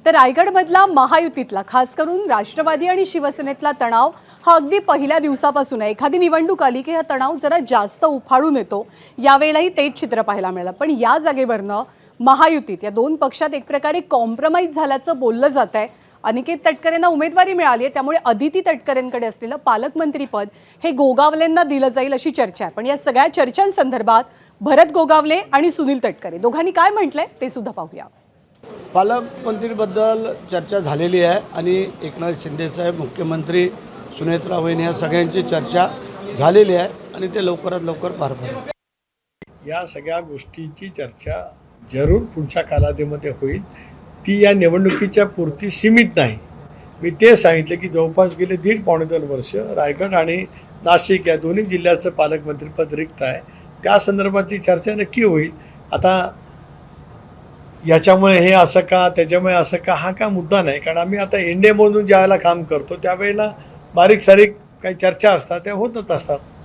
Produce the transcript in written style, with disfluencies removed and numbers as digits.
तर रायगडमधला महायुतीतला खास करून राष्ट्रवादी आणि शिवसेनेतला तणाव हा अगदी पहिल्या दिवसापासून आहे। एखादी निवडणूक आली की हा तणाव जरा जास्त उफाळून येतो। यावेळेलाही तेच चित्र पाहायला मिळालं। पण या जागेवरनं महायुतीत या दोन पक्षात एक प्रकारे कॉम्प्रोमाइज झाल्याचं बोललं जात आहे। अनिकेत तटकरेंना उमेदवारी मिळाली आहे, त्यामुळे अदिती तटकरेंकडे असलेलं पालकमंत्रीपद हे गोगावलेंना दिलं जाईल अशी चर्चा आहे। पण या सगळ्या चर्चांसंदर्भात भरत गोगावले आणि सुनील तटकरे दोघांनी काय म्हटलंय ते सुद्धा पाहूया। पालकमंत्रीबद्दल चर्चा झालेली आहे आणि एकनाथ शिंदेसाहेब मुख्यमंत्री, सुनेत्रा वहिनी ह्या सगळ्यांची चर्चा झालेली आहे आणि ते लवकरात लवकर पार पडेल। या सगळ्या गोष्टींची चर्चा जरूर पुढच्या कालावधीमध्ये होईल। ती या निवडणुकीच्या पुरती सीमित नाही। मी ते सांगितलं की जवळपास गेले 1.5-2 वर्ष रायगड आणि नाशिक या दोन्ही जिल्ह्याचं पालकमंत्रीपद रिक्त आहे। त्या संदर्भातली चर्चा नक्की होईल। आता याच्यामुळे हे असं का, त्याच्यामुळे असं का, हा काय मुद्दा नाही। कारण आम्ही आता एनडीएमधून ज्यावेळेला काम करतो त्यावेळेला बारीक सारीक काही चर्चा असतात, त्या होतच असतात।